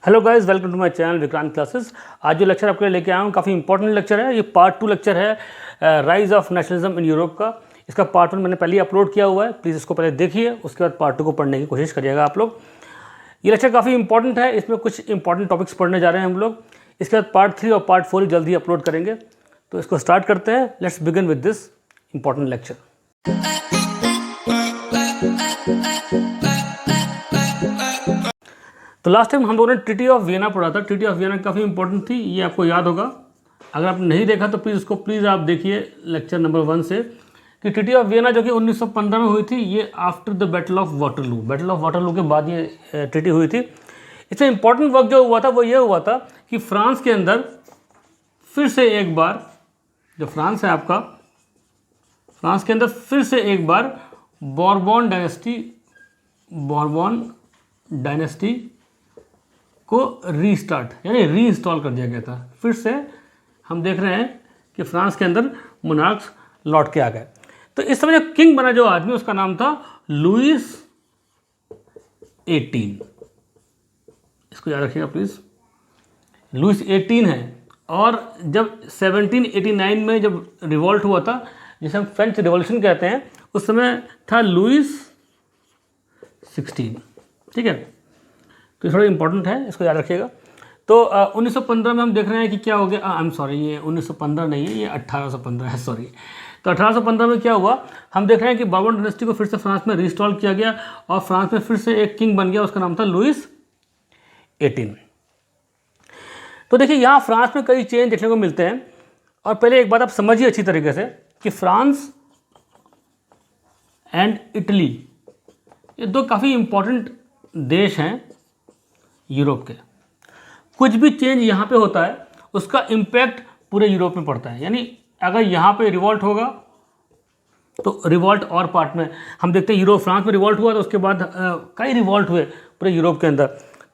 Hello guys, welcome to my channel Vikrant classes. आज जो lecture आपके लिए लेके आया हूँ काफ़ी इंपॉर्टेंट लेक्चर है। ये पार्ट 2 लेक्चर है rise of nationalism in Europe का। इसका पार्ट 1 मैंने पहले ही अपलोड किया हुआ है, प्लीज़ इसको पहले देखिए, उसके बाद पार्ट 2 को पढ़ने की कोशिश करिएगा आप लोग। ये लेक्चर काफ़ी इंपॉर्टेंट है, इसमें कुछ इंपॉर्टेंट टॉपिक्स पढ़ने जा रहे हैं हम लोग। इसके बाद पार्ट 3 और पार्ट 4 जल्दी अपलोड करेंगे। तो इसको स्टार्ट करते हैं। Let's begin with this important lecture. तो लास्ट टाइम हम लोगों ने ट्रीटी ऑफ वियना पढ़ा था। ट्रीटी ऑफ वियना काफ़ी इंपॉर्टेंट थी, ये आपको याद होगा। अगर आपने नहीं देखा तो प्लीज़ आप देखिए लेक्चर नंबर 1 से, कि ट्रीटी ऑफ वियना जो कि 1915 में हुई थी, ये after the battle of Waterloo के बाद ये ट्रीटी हुई थी। इसमें इंपॉर्टेंट वर्क जो हुआ था वो ये हुआ था कि फ्रांस के अंदर फिर से एक बार, जो फ्रांस है आपका, फ्रांस के अंदर फिर से एक बार बॉर्बन डायनेस्टी को रीस्टार्ट यानी रीइंस्टॉल कर दिया गया था। फिर से हम देख रहे हैं कि फ्रांस के अंदर मोनार्क्स लौट के आ गए। तो इस समय जो किंग बना जो आदमी, उसका नाम था लुईस 18। इसको याद रखिएगा प्लीज़, लुईस 18 है। और जब 1789 में जब रिवॉल्ट हुआ था, जिसे हम फ्रेंच रिवॉल्यूशन कहते हैं, उस समय था लुईस 16। ठीक है, तो ये थोड़ा इंपॉर्टेंट है, इसको याद रखिएगा। तो 1915 में हम देख रहे हैं कि क्या हो गया। आई एम सॉरी, ये 1915 नहीं है, ये 1815 है, सॉरी। तो 1815 में क्या हुआ, हम देख रहे हैं कि बॉर्बन डायनेस्टी को फिर से फ्रांस में रिस्टॉल किया गया और फ्रांस में फिर से एक किंग बन गया, उसका नाम था लुईस 18। तो देखिए, यहाँ फ्रांस में कई चेंज देखने को मिलते हैं। और पहले एक बात आप समझिए अच्छी तरीके से कि फ्रांस एंड इटली, ये दो काफ़ी इंपॉर्टेंट देश हैं यूरोप के। कुछ भी चेंज यहाँ पे होता है, उसका इम्पैक्ट पूरे यूरोप में पड़ता है। यानी अगर यहाँ पे रिवॉल्ट होगा तो रिवॉल्ट और पार्ट में हम देखते हैं, फ्रांस में रिवॉल्ट हुआ तो उसके बाद कई रिवॉल्ट हुए पूरे यूरोप के अंदर।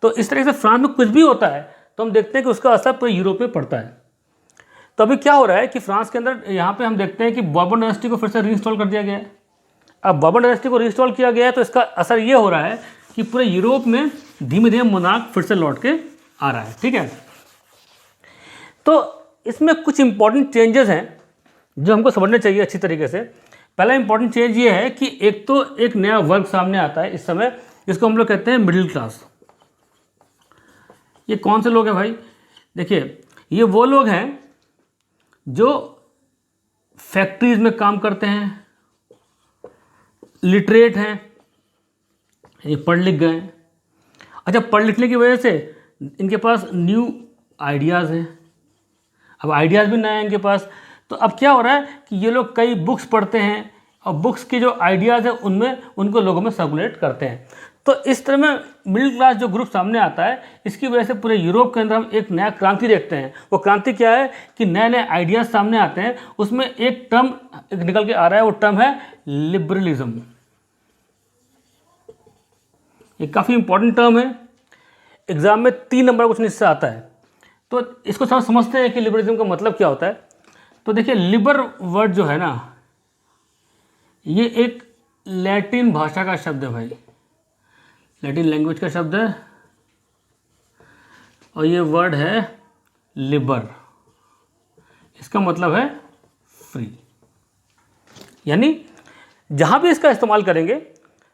तो इस तरह से फ्रांस में कुछ भी होता है तो हम देखते हैं कि उसका असर पूरे यूरोप में पड़ता है। तो अभी क्या हो रहा है कि फ्रांस के अंदर यहाँ पे हम देखते हैं कि बॉर्बन डायनेस्टी को फिर से रीइंस्टॉल कर दिया गया है। अब बॉर्बन डायनेस्टी को रीइंस्टॉल किया गया है तो इसका असर ये हो रहा है कि पूरे यूरोप में धीमे धीमे मोनार्क फिर से लौट के आ रहा है। ठीक है, तो इसमें कुछ इंपॉर्टेंट चेंजेस हैं जो हमको समझना चाहिए अच्छी तरीके से। पहला इंपॉर्टेंट चेंज ये है कि एक तो एक नया वर्ग सामने आता है इस समय, जिसको हम लोग कहते हैं मिडिल क्लास। ये कौन से लोग हैं भाई? देखिए, ये वो लोग हैं जो फैक्ट्रीज में काम करते हैं, लिटरेट हैं, ये पढ़ लिख गए। अच्छा, पढ़ लिखने की वजह से इनके पास न्यू आइडियाज़ हैं। अब आइडियाज़ भी नए हैं इनके पास। तो अब क्या हो रहा है कि ये लोग कई बुक्स पढ़ते हैं और बुक्स के जो आइडियाज़ हैं उनमें उनको लोगों में सर्कुलेट करते हैं। तो इस तरह में मिडिल क्लास जो ग्रुप सामने आता है, इसकी वजह से पूरे यूरोप के अंदर हम एक नया क्रांति देखते हैं। वो क्रांति क्या है कि नए नए आइडियाज़ सामने आते हैं। उसमें एक टर्म निकल के आ रहा है, वो टर्म है लिबरलिज्म। ये काफ़ी इंपॉर्टेंट टर्म है, एग्जाम में 3 नंबर क्वेश्चन इससे आता है। तो इसको समझते हैं कि लिबरलिज्म का मतलब क्या होता है। तो देखिए, लिबर वर्ड जो है ना, ये एक लैटिन भाषा का शब्द है भाई, लैटिन लैंग्वेज का शब्द है। और ये वर्ड है लिबर, इसका मतलब है फ्री। यानी जहाँ भी इसका इस्तेमाल करेंगे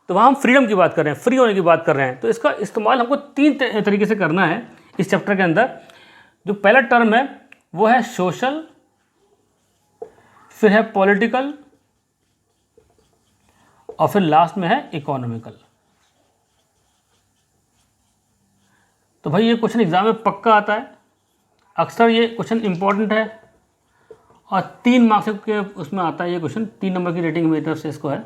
तो वहाँ हम फ्रीडम की बात कर रहे हैं, फ्री होने की बात कर रहे हैं। तो इसका इस्तेमाल हमको 3 तरीके से करना है इस चैप्टर के अंदर। जो पहला टर्म है वो है सोशल, फिर है पॉलिटिकल और फिर लास्ट में है इकोनॉमिकल। तो भाई ये क्वेश्चन एग्जाम में पक्का आता है, अक्सर ये क्वेश्चन इंपॉर्टेंट है और 3 मार्क्स के उसमें आता है ये क्वेश्चन। 3 नंबर की रेटिंग मेरी तरफ से इसको है।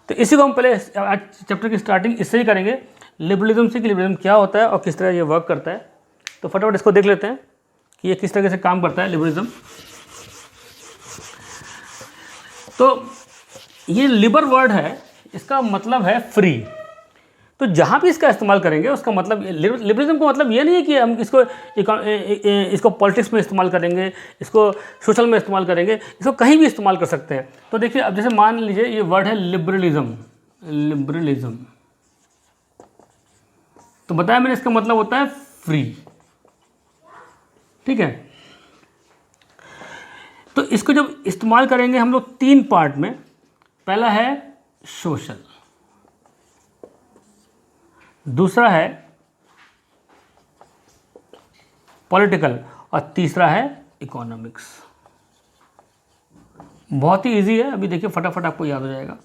तो इसी को हम पहले आज चैप्टर की स्टार्टिंग इससे ही करेंगे, लिबरलिज्म से, कि लिबरलिज्म क्या होता है और किस तरह ये वर्क करता है। तो फटाफट इसको देख लेते हैं कि ये किस तरह से काम करता है लिबरलिज्म। तो ये लिबर वर्ड है, इसका मतलब है फ्री। तो जहाँ भी इसका इस्तेमाल करेंगे उसका मतलब, लिबरलिज्म का मतलब ये नहीं है कि हम इसको पॉलिटिक्स में इस्तेमाल करेंगे, इसको सोशल में इस्तेमाल करेंगे, इसको कहीं भी इस्तेमाल कर सकते हैं। तो देखिए, अब जैसे मान लीजिए ये वर्ड है लिबरलिज्म, तो बताया मैंने, इसका मतलब होता है फ्री। ठीक है, तो इसको जब इस्तेमाल करेंगे हम लोग 3 पार्ट में। पहला है सोशल, दूसरा है पॉलिटिकल और तीसरा है इकोनॉमिक्स। बहुत ही इजी है, अभी देखिए फटाफट आपको याद हो जाएगा।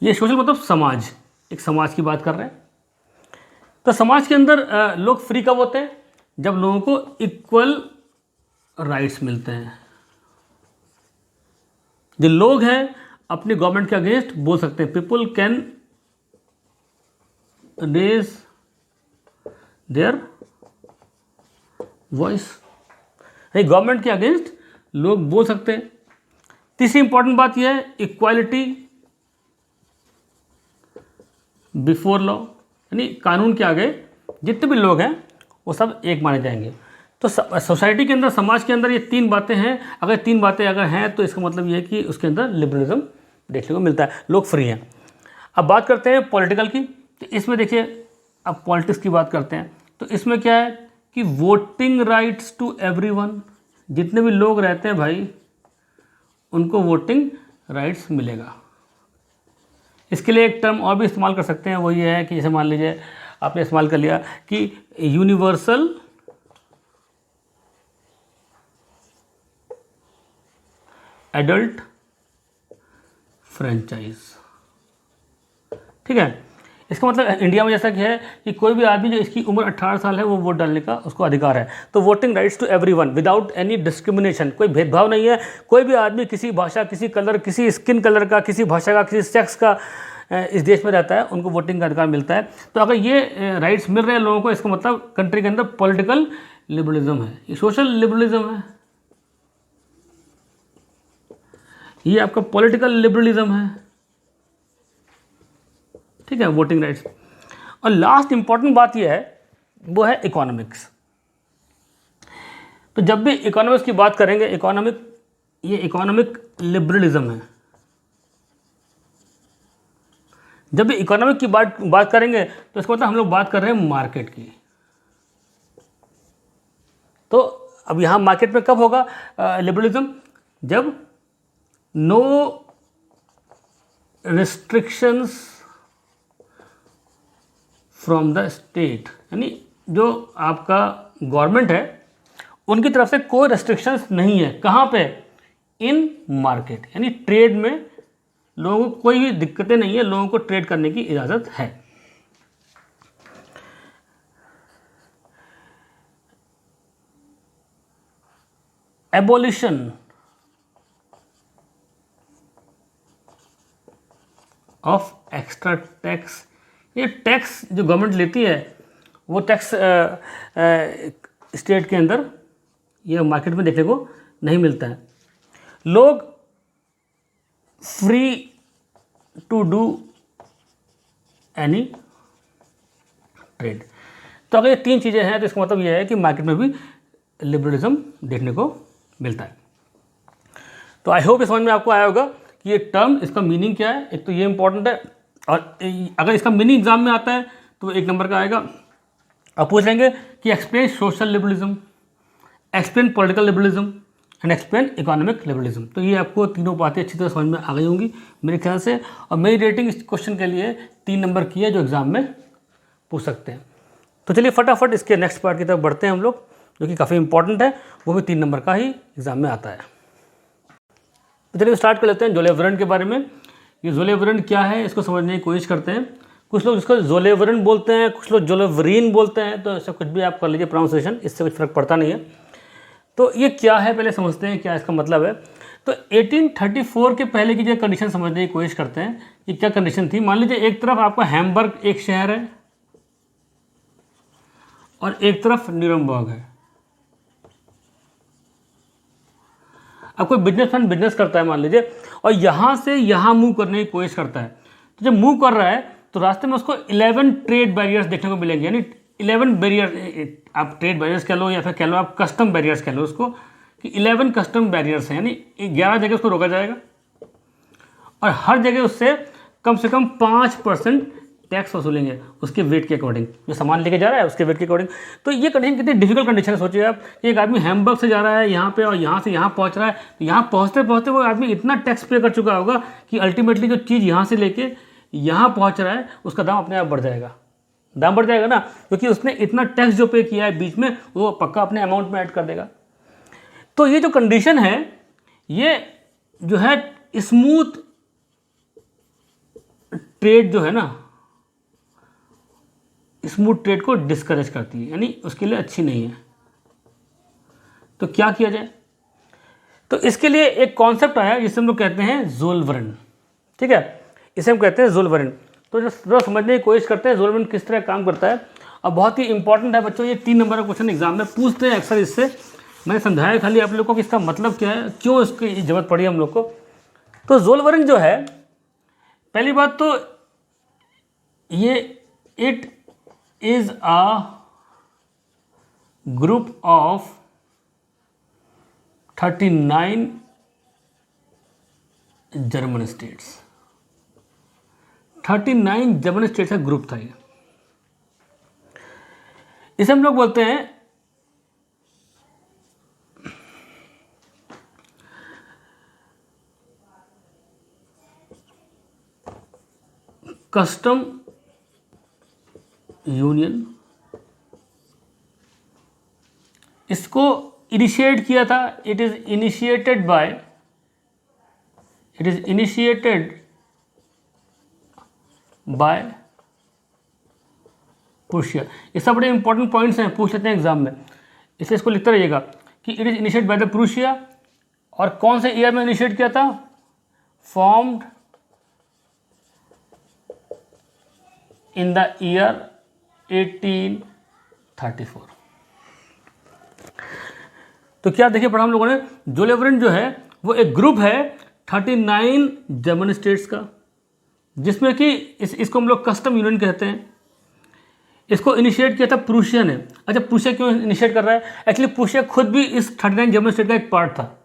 ये सोशल मतलब समाज, एक समाज की बात कर रहे हैं। तो समाज के अंदर लोग फ्री कब होते हैं? जब लोगों को इक्वल राइट्स मिलते हैं। जो लोग हैं अपनी गवर्नमेंट के अगेंस्ट बोल सकते हैं। People can raise their voice. Government के अगेंस्ट लोग बोल सकते हैं। तीसरी इंपॉर्टेंट बात यह है इक्वालिटी बिफोर लॉ, यानी कानून के आगे जितने भी लोग हैं वो सब एक माने जाएंगे। तो सोसाइटी के अंदर, समाज के अंदर ये 3 बातें हैं। अगर 3 बातें अगर हैं तो इसका मतलब ये है कि उसके अंदर लिबरलिज्म देखने को मिलता है, लोग फ्री हैं। अब बात करते हैं पॉलिटिकल की। तो इसमें देखिए, अब पॉलिटिक्स की बात करते हैं तो इसमें क्या है कि वोटिंग राइट्स टू एवरीवन। जितने भी लोग रहते हैं भाई उनको वोटिंग राइट्स मिलेगा। इसके लिए एक टर्म और भी इस्तेमाल कर सकते हैं, वो ये है कि जैसे मान लीजिए आपने इस्तेमाल कर लिया कि यूनिवर्सल एडल्ट फ्रेंचाइज। ठीक है, इसका मतलब इंडिया में जैसा कि है कि कोई भी आदमी जो इसकी उम्र 18 साल है वो वोट डालने का उसको अधिकार है। तो voting rights to everyone without any discrimination, कोई भेदभाव नहीं है। कोई भी आदमी किसी भाषा, किसी कलर, किसी स्किन कलर का, किसी भाषा का, किसी सेक्स का इस देश में रहता है, उनको वोटिंग का अधिकार मिलता है। तो अगर ये राइट्स मिल रहे हैं लोगों को, इसका मतलब कंट्री के अंदर पॉलिटिकल लिबरलिज्म है। ये सोशल लिबरलिज्म है, ये आपका पॉलिटिकल लिबरलिज्म है। ठीक है, वोटिंग राइट्स। और लास्ट इंपॉर्टेंट बात यह है, वो है इकोनॉमिक्स। तो जब भी इकोनॉमिक्स की बात करेंगे, ये इकोनॉमिक लिबरलिज्म है। जब भी इकोनॉमिक की बात करेंगे तो इसका मतलब हम लोग बात कर रहे हैं मार्केट की। तो अब यहां मार्केट में कब होगा लिबरलिज्म? जब no restrictions from the state, यानी जो आपका गवर्नमेंट है उनकी तरफ से कोई रेस्ट्रिक्शंस नहीं है। कहाँ पे? इन मार्केट, यानी ट्रेड में लोगों को कोई भी दिक्कतें नहीं है, लोगों को ट्रेड करने की इजाज़त है। Abolition of extra tax. ये टैक्स जो गवर्नमेंट लेती है वो टैक्स स्टेट के अंदर, ये मार्केट में देखने को नहीं मिलता है। लोग free to do any trade. तो अगर ये 3 चीज़ें हैं तो इसका मतलब ये है कि मार्केट में भी लिबरलिज्म देखने को मिलता है। तो आई होप ये समझ में आपको आया होगा कि ये टर्म, इसका मीनिंग क्या है। एक तो ये इंपॉर्टेंट है, और अगर इसका मीनिंग एग्जाम में आता है तो 1 नंबर का आएगा। अब पूछ लेंगे कि explain social liberalism, explain political liberalism and explain economic liberalism. तो ये आपको तीनों बातें अच्छी तरह समझ में आ गई होंगी मेरे ख्याल से। और मेरी रेटिंग इस क्वेश्चन के लिए 3 नंबर की है जो एग्जाम में पूछ सकते हैं। तो चलिए फटाफट इसके नेक्स्ट पार्ट की तरफ बढ़ते हैं हम लोग, जो कि काफ़ी इंपॉर्टेंट है, वो भी 3 नंबर का ही एग्जाम में आता है। तो चलिए स्टार्ट कर लेते हैं जोलेवरन के बारे में। ये जोलेवरन क्या है इसको समझने की कोशिश करते हैं। कुछ लोग इसको जोलेवरन बोलते हैं, कुछ लोग जोलेवरीन बोलते हैं। तो ऐसा कुछ भी आप कर लीजिए प्रोनाउंसिएशन, इससे कुछ फ़र्क पड़ता नहीं है। तो ये क्या है पहले समझते हैं क्या इसका मतलब है। तो 1834 के पहले की जो कंडीशन समझने की कोशिश करते हैं कि क्या कंडीशन थी। मान लीजिए एक तरफ आपका हैम्बर्ग एक शहर है और एक तरफ न्यूरमबर्ग है। अब कोई बिजनेसमैन बिजनेस करता है मान लीजिए, और यहाँ से यहाँ मूव करने की कोशिश करता है। तो जब मूव कर रहा है तो रास्ते में उसको 11 ट्रेड बैरियर्स देखने को मिलेंगे, यानी 11 बैरियर, आप ट्रेड बैरियर्स कह लो या फिर कह लो आप कस्टम बैरियर्स कह लो उसको, कि 11 कस्टम बैरियर्स हैं, यानी 11 जगह उसको रोका जाएगा और हर जगह उससे कम से कम 5% टैक्स वसूलेंगे उसके वेट के अकॉर्डिंग, जो सामान लेके जा रहा है उसके वेट के अकॉर्डिंग। तो ये कंडीशन कितनी डिफिकल्ट कंडीशन है, सोचिए आप, एक आदमी हैमबर्ग से जा रहा है यहाँ पे और यहाँ से यहाँ पहुँच रहा है, तो यहाँ पहुँचते पहुँचते वो आदमी इतना टैक्स पे कर चुका होगा कि अल्टीमेटली जो चीज़ यहाँ से लेके यहाँ पहुँच रहा है उसका दाम अपने आप बढ़ जाएगा, दाम बढ़ जाएगा ना, क्योंकि उसने इतना टैक्स जो पे किया है बीच में वो पक्का अपने अमाउंट में ऐड कर देगा। तो ये जो कंडीशन है ये जो है स्मूथ ट्रेड जो है ना, स्मूथ ट्रेड को डिस्करेज करती है, यानी उसके लिए अच्छी नहीं है। तो क्या किया जाए? तो इसके लिए एक कॉन्सेप्ट आया जिसे हम लोग कहते हैं ज़ोल्वरन, ठीक है, इसे हम कहते हैं ज़ोल्वरन। तो जो समझने की कोशिश करते हैं ज़ोल्वरन किस तरह काम करता है, और बहुत ही इंपॉर्टेंट है बच्चों, ये 3 नंबर का क्वेश्चन एग्जाम में पूछते हैं अक्सर। इससे मैंने समझाया खाली आप लोगों को कि इसका मतलब क्या है, क्यों इसकी जरूरत पड़ी हम लोग को। तो ज़ोल्वरन जो है, पहली बात तो ये it is a group of 39 German states, 39 German states का ग्रुप था ये। इसे हम लोग बोलते हैं कस्टम यूनियन। इसको इनिशिएट किया था, it is initiated by Prussia. ये सब बड़े इंपॉर्टेंट पॉइंट्स हैं, पूछ लेते हैं एग्जाम में, इसलिए इसको लिखते रहिएगा कि it is initiated by the Prussia. और कौन से ईयर में इनिशिएट किया था? Formed in the year 1834। तो क्या देखिए पढ़ा हम लोगों ने, ज़ोल्वरन जो है वो एक ग्रुप है 39 जर्मन स्टेट्स का, जिसमें कि इसको हम लोग कस्टम यूनियन कहते हैं। इसको इनिशिएट किया था प्रूशिया ने। अच्छा, प्रूशिया क्यों इनिशिएट कर रहा है? एक्चुअली प्रूशिया खुद भी इस 39 जर्मन स्टेट का एक पार्ट था।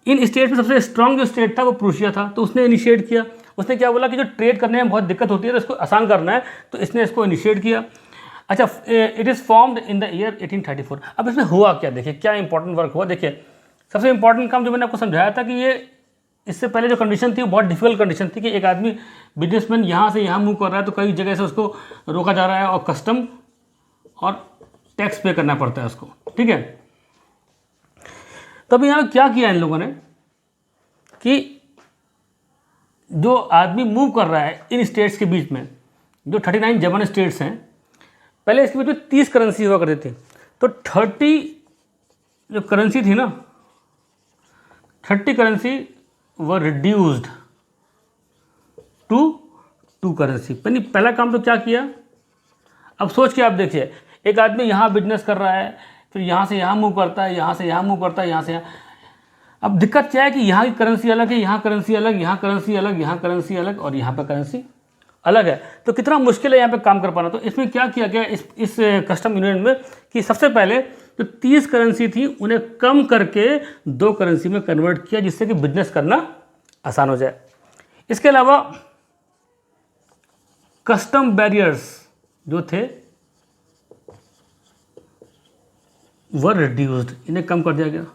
इन स्टेट में सबसे स्ट्रांग जो स्टेट था वो प्रूशिया था, तो उसने इनिशिएट किया। उसने क्या बोला कि जो ट्रेड करने में बहुत दिक्कत होती है तो इसको आसान करना है, तो इसने इसको इनिशिएट किया। अच्छा, it is formed in the year 1834। अब इसमें हुआ क्या, देखिए क्या इंपॉर्टेंट वर्क हुआ। देखिए सबसे इंपॉर्टेंट काम जो मैंने आपको समझाया था कि ये इससे पहले जो कंडीशन थी वो बहुत डिफिकल्ट कंडीशन थी कि एक आदमी बिजनेसमैन यहाँ से यहाँ मूव कर रहा है, तो कई जगह से उसको रोका जा रहा है और कस्टम और टैक्स पे करना पड़ता है उसको, ठीक है। तो अभी यहाँ क्या किया इन लोगों ने कि जो आदमी मूव कर रहा है इन स्टेट्स के बीच में, जो 39 जर्मन स्टेट्स हैं, पहले इसके बीच में 30 करेंसी हुआ करती थी, तो 30 जो करेंसी थी ना, 30 currency were reduced to 2 currency. पहला काम तो क्या किया, अब सोच के आप देखिए, एक आदमी यहाँ बिजनेस कर रहा है, फिर यहाँ से यहाँ मूव करता है, यहाँ से यहाँ मूव करता है, यहाँ से यहाँ। अब दिक्कत क्या है कि यहाँ की करेंसी अलग है, यहाँ करेंसी अलग, यहाँ करेंसी अलग, यहाँ करेंसी अलग, और यहाँ पर करेंसी अलग है। तो कितना मुश्किल है यहाँ पे काम कर पाना। तो इसमें क्या किया गया इस कस्टम यूनियन में कि सबसे पहले जो 30 करेंसी थी उन्हें कम करके 2 करेंसी में कन्वर्ट किया, जिससे कि बिजनेस करना आसान हो जाए। इसके अलावा कस्टम बैरियर्स जो थे वर रिड्यूस्ड, इन्हें कम कर दिया गया,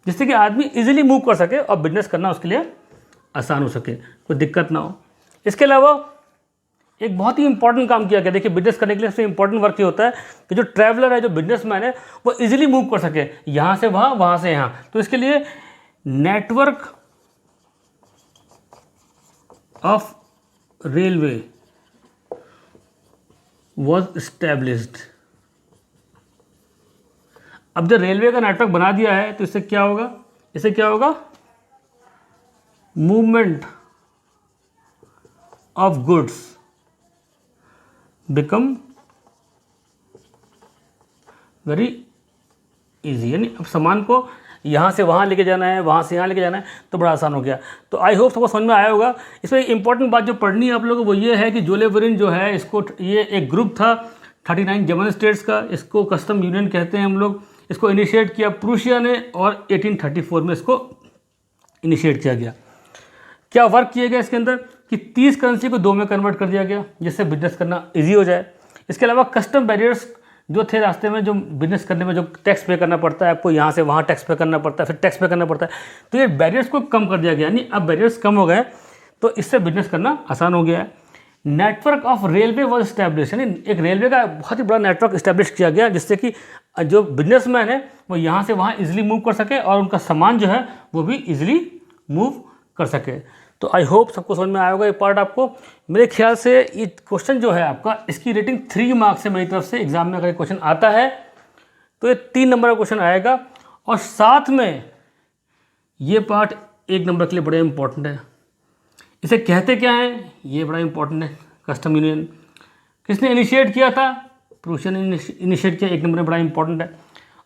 जिससे कि आदमी इजीली मूव कर सके और बिजनेस करना उसके लिए आसान हो सके, कोई दिक्कत ना हो। इसके अलावा एक बहुत ही इंपॉर्टेंट काम किया गया। देखिए बिजनेस करने के लिए सबसे इंपॉर्टेंट वर्क ये होता है कि जो ट्रैवलर है, जो बिजनेसमैन है, वो इजीली मूव कर सके यहाँ से वहाँ, वहाँ से यहाँ। तो इसके लिए network of railway was established. अब जब रेलवे का नेटवर्क बना दिया है तो इससे क्या होगा, इससे क्या होगा, movement of goods become very easy. यानी अब सामान को यहाँ से वहाँ लेके जाना है, वहाँ से यहाँ लेके जाना है, तो बड़ा आसान हो गया। तो आई होप सबको समझ में आया होगा। इसमें इंपॉर्टेंट बात जो पढ़नी है आप लोगों को वो ये है कि ज़ोल्वरन जो है, इसको ये एक ग्रुप था 39 जर्मन स्टेट्स का, इसको कस्टम यूनियन कहते हैं हम लोग। इसको इनिशिएट किया प्रूशिया ने और 1834 में इसको इनिशिएट किया गया। क्या वर्क किए गए इसके अंदर? कि 30 करेंसी को 2 में कन्वर्ट कर दिया गया जिससे बिजनेस करना ईजी हो जाए। इसके अलावा कस्टम बैरियर्स जो थे रास्ते में, जो बिजनेस करने में जो टैक्स पे करना पड़ता है आपको, यहाँ से वहाँ टैक्स पे करना पड़ता है, फिर टैक्स पे करना पड़ता है, तो ये बैरियर्स को कम कर दिया गया। यानी अब बैरियर्स कम हो गए तो इससे बिजनेस करना आसान हो गया है। Network of railway was establish, यानी एक रेलवे का बहुत ही बड़ा नेटवर्क इस्टेब्लिश किया गया जिससे कि जो बिजनेसमैन है वो यहाँ से वहाँ इजीली मूव कर सके और उनका सामान जो है वो भी इजीली मूव कर सके। तो आई होप सबको समझ में आया होगा ये पार्ट आपको। मेरे ख्याल से ये क्वेश्चन जो है आपका, इसकी रेटिंग 3 मार्क्स है मेरी तरफ से। एग्जाम में अगर क्वेश्चन आता है तो ये 3 नंबर का क्वेश्चन आएगा, और साथ में ये पार्ट 1 नंबर के लिए बड़ा इंपॉर्टेंट है। इसे कहते क्या है, ये बड़ा इंपॉर्टेंट है। कस्टम यूनियन किसने इनिशिएट किया था? प्रूशिया ने इनिशिएट किया। 1 नंबर में बड़ा इंपॉर्टेंट है।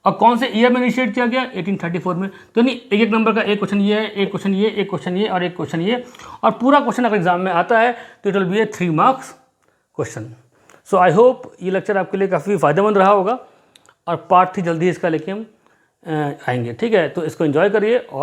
और कौन से ईयर में इनिशिएट किया गया? 1834 में। तो नहीं, एक नंबर का एक क्वेश्चन ये है, एक क्वेश्चन ये, एक क्वेश्चन ये और एक क्वेश्चन ये, और पूरा क्वेश्चन अगर एग्जाम में आता है तो it will be A 3 marks question. So I hope ये लेक्चर आपके लिए काफ़ी फ़ायदेमंद रहा होगा, और पार्ट 3 जल्दी इसका लेके हम आएंगे। ठीक है, तो इसको एंजॉय करिए और